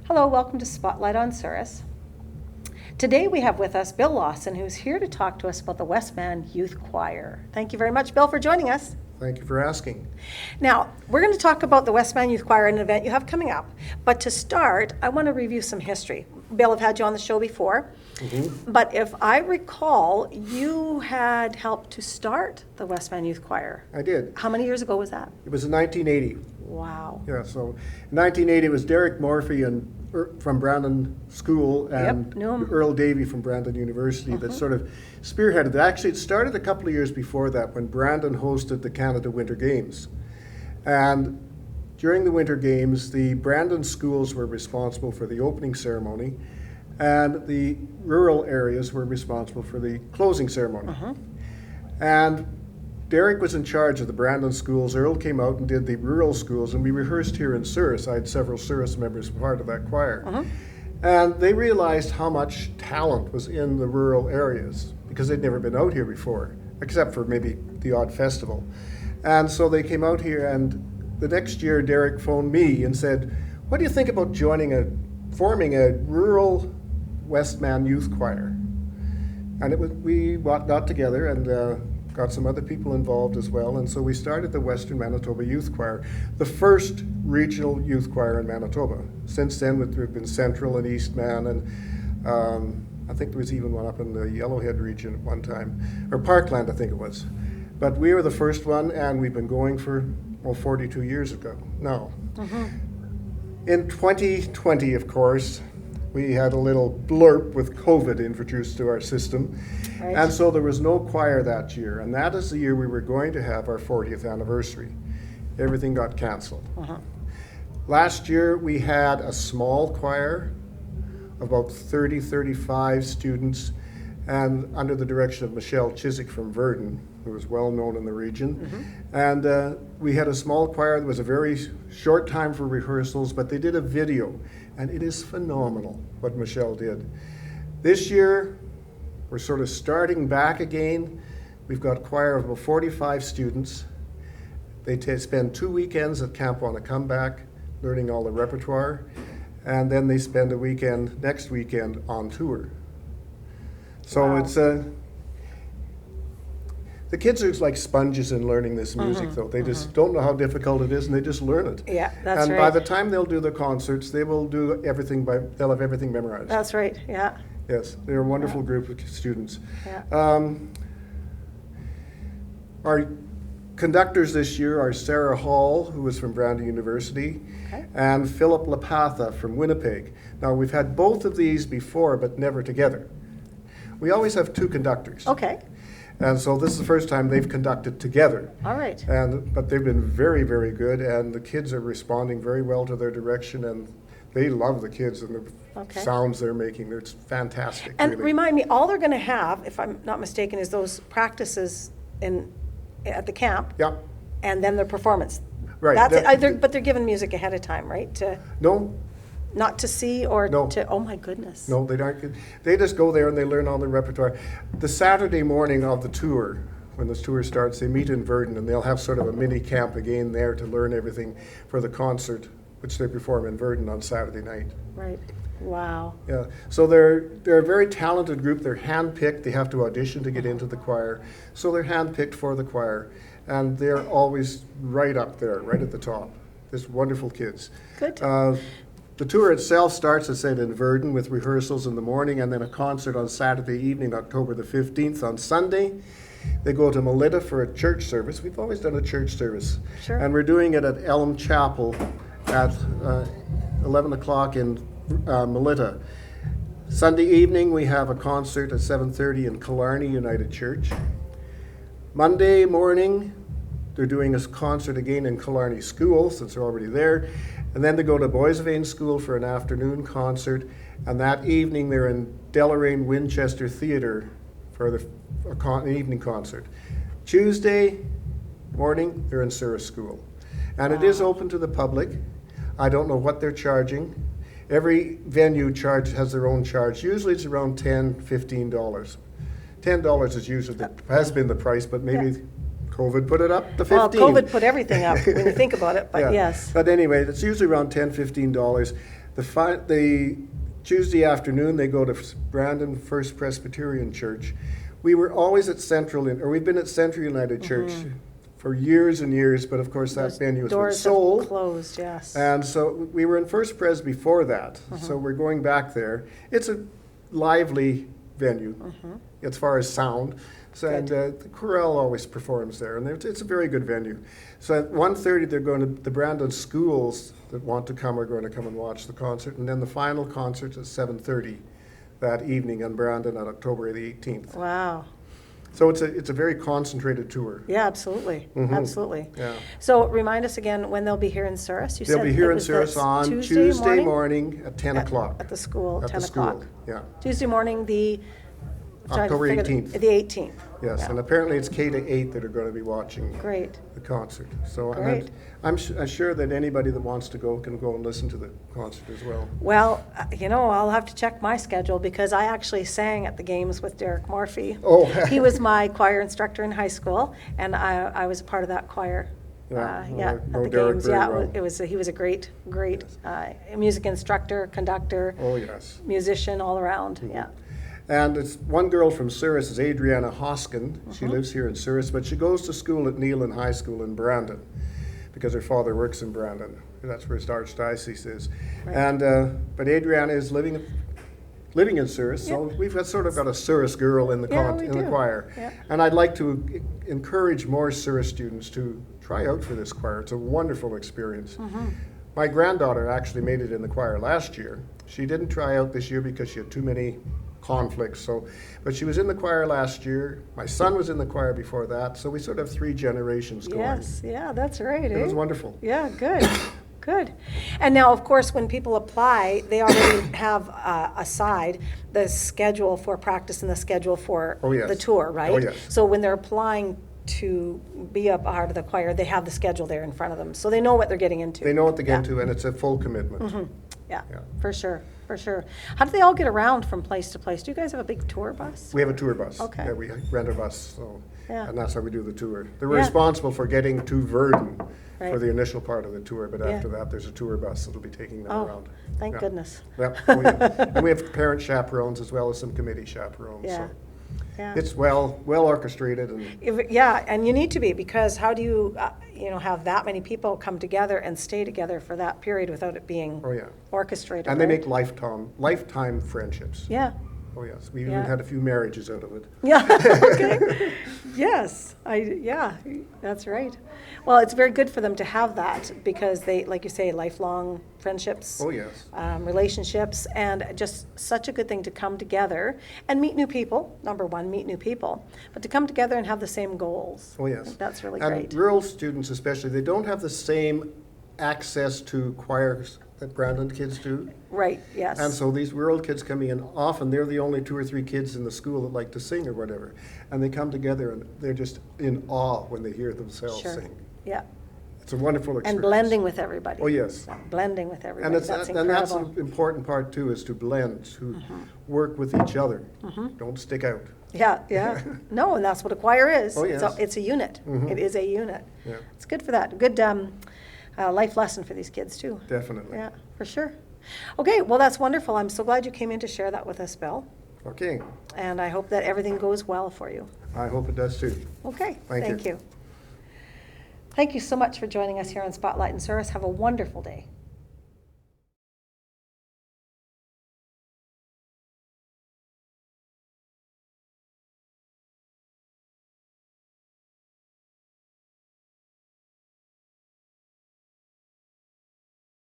Hello, welcome to Spotlight on Souris. Today we have with us Bill Lawson, who's here to talk to us about the Westman Youth Choir. Thank you very much, Bill, for joining us. Thank you for asking. Now, we're going to talk about the Westman Youth Choir, an event you have coming up. But to start, I want to review some history. Bill, I've had you on the show before. But if I recall, you had helped to start the Westman Youth Choir. I did. How many years ago was that? It was in 1980. Wow. Yeah, so in 1980 it was Derek Morphy from Brandon School and knew him. Earl Davey from Brandon University that sort of spearheaded it. Actually, it started a couple of years before that when Brandon hosted the Canada Winter Games. And during the Winter Games, the Brandon schools were responsible for the opening ceremony, and the rural areas were responsible for the closing ceremony. And Derek was in charge of the Brandon schools. Earl came out and did the rural schools, and we rehearsed here in Souris. I had several Souris members part of that choir. And they realized how much talent was in the rural areas because they'd never been out here before, except for maybe the odd festival. And so they came out here, and the next year Derek phoned me and said, "What do you think about forming a rural Westman youth choir?" And we got together and got some other people involved as well, and so we started the Western Manitoba Youth Choir, the first regional youth choir in Manitoba. Since then, there have been Central and Eastman, and I think there was even one up in the Yellowhead region at one time, or Parkland, I think it was. But we were the first one, and we've been going for 42 years ago now. In 2020, of course, we had a little blurb with COVID introduced to our system. Right. And so there was no choir that year. And that is the year we were going to have our 40th anniversary. Everything got canceled. Last year we had a small choir, about 30, 35 students, and under the direction of Michelle Chiswick from Verdun, who was well known in the region. And we had a small choir. There was a very short time for rehearsals, but they did a video, and it is phenomenal what Michelle did. This year, we're sort of starting back again. We've got a choir of about 45 students. They spend 2 weekends at Camp on a Comeback, learning all the repertoire, and then they spend a weekend, next weekend, on tour. So Wow. it's the kids are like sponges in learning this music, though. They just don't know how difficult it is, and they just learn it. Yeah, that's and right. by the time they'll do the concerts, they will do everything they'll have everything memorized. That's right, yeah. Yes, they're a wonderful group of students. Yeah. Our conductors this year are Sarah Hall, who is from Brandon University, and Philip Lapatha from Winnipeg. Now, we've had both of these before, but never together. We always have two conductors. Okay, And so this is the first time they've conducted together. all right. But they've been very, very good, and the kids are responding very well to their direction, and they love the kids and the sounds they're making. It's fantastic. And really. remind me, all they're going to have, if I'm not mistaken, is those practices at the camp, Yeah, and then their performance. right. That's That- it. But they're given music ahead of time, right? No, Not to see or No. to. Oh my goodness. no, they aren't good. They just go there and they learn all the repertoire. The Saturday morning of the tour, when the tour starts, they meet in Verdun, and they'll have sort of a mini camp again there to learn everything for the concert, which they perform in Verdun on Saturday night. Right. Wow. Yeah, so they're a very talented group. They're handpicked. They have to audition to get into the choir, so they're handpicked for the choir, and they're always right up there, right at the top. Just wonderful kids. Good. The tour itself starts, as I said, in Verdun with rehearsals in the morning, and then a concert on Saturday evening, October the 15th. On Sunday, they go to Melita for a church service. We've always done a church service. Sure. And we're doing it at Elm Chapel at 11 o'clock in Melita. Sunday evening, we have a concert at 7:30 in Killarney United Church. Monday morning, they're doing a concert again in Killarney School, since they're already there. And then they go to Boissevain School for an afternoon concert. And that evening, they're in Deloraine Winchester Theatre for an evening concert. Tuesday morning, they're in Souris School. And it is open to the public. I don't know what they're charging. Every venue has their own charge. Usually it's around $10, $15. $10 is usually has been the price, but maybe COVID put it up to 15. Well, COVID put everything up when you think about it, but Yeah. yes. But anyway, it's usually around $10, $15. The Tuesday afternoon, they go to Brandon First Presbyterian Church. We were always at we've been at Central United Church for years and years, but of course that venue has been Doors sold. have closed, yes. And so we were in First Pres before that, so we're going back there. It's a lively venue as far as sound. So, and the chorale always performs there, and it's a very good venue. So at 1:30, they're going to, the Brandon schools that want to come are going to come and watch the concert, and then the final concert at 7:30 that evening on Brandon on October the 18th. Wow. So it's a very concentrated tour. Yeah, absolutely, absolutely. Yeah. So remind us again when they'll be here in Souris. You They'll said be here it in was Souris this on Tuesday morning at 10 o'clock. At the school, At 10 the o'clock. school, yeah. Tuesday morning, the... October 18th. The 18th. Yes, Yeah. and apparently it's K to 8 that are going to be watching Great. the concert. So and Great. I'm sure that anybody that wants to go can go and listen to the concert as well. Well, I'll have to check my schedule because I actually sang at the games with Derek Morphy. Oh. He was my choir instructor in high school, and I was a part of that choir. Yeah, At know the Derek games. very Yeah, well. he was a great music instructor, conductor, Oh, yes. musician all around. Yeah. And it's one girl from Souris is Adriana Hoskin. She lives here in Souris, but she goes to school at Neelan High School in Brandon because her father works in Brandon. That's where his archdiocese is. Right. And but Adriana is living in Souris, so we've got a Souris girl in the we in the do. choir. Yeah. And I'd like to encourage more Souris students to try out for this choir. It's a wonderful experience. My granddaughter actually made it in the choir last year. She didn't try out this year because she had too many conflicts. But she was in the choir last year. My son was in the choir before that. So we sort of have 3 generations going. Yes, yeah, that's right. It was wonderful. Yeah, good, good. And now, of course, when people apply, they already have aside the schedule for practice and the schedule for Oh, yes. the tour, right? Oh, yes. So when they're applying to be a part of the choir, they have the schedule there in front of them, so they know what they're getting into. They know what to get into, and it's a full commitment. Yeah, Yeah. for sure, for sure. How do they all get around from place to place? Do you guys have a big tour bus? We have a tour bus. Okay. Yeah, we rent a bus, Yeah. and that's how we do the tour. They're Yeah. responsible for getting to Verdun Right. for the initial part of the tour, but Yeah. after that, there's a tour bus that'll be taking them Oh, around. thank Yeah. goodness. Yep. Oh, yeah. And we have parent chaperones as well as some committee chaperones. Yeah. So Yeah. it's well orchestrated, and Yeah, and you need to be, because how do you, have that many people come together and stay together for that period without it being oh yeah, orchestrated, and they right? make lifetime friendships. Yeah, Oh yes, we Yeah. even had a few marriages out of it. yeah, okay. Yes, that's right. Well, it's very good for them to have that because they, like you say, lifelong friendships. Oh yes. Relationships, and just such a good thing to come together and meet new people. Number one, meet new people, but to come together and have the same goals. Oh I yes. think that's really And great. rural students especially, they don't have the same access to choirs that Brandon kids do. Right, yes. And so these rural kids coming in, often they're the only 2 or 3 kids in the school that like to sing or whatever. And they come together and they're just in awe when they hear themselves Sure. sing. Yeah, It's a wonderful experience. and blending with everybody. Oh, yes. Blending with And everybody, it's that's and that's incredible. an important part too, is to blend, to work with each other. Don't stick out. Yeah, yeah. No, and that's what a choir is. Oh, It's yes. It's a unit. It is a unit. Yeah, It's good for that. Good life lesson for these kids too. definitely. Yeah, for sure. Okay, well, that's wonderful. I'm so glad you came in to share that with us, Bill. Okay, And I hope that everything goes well for you. I hope it does too. Okay, Thank thank you. you. Thank you so much for joining us here on Spotlight in Souris. Have a wonderful day.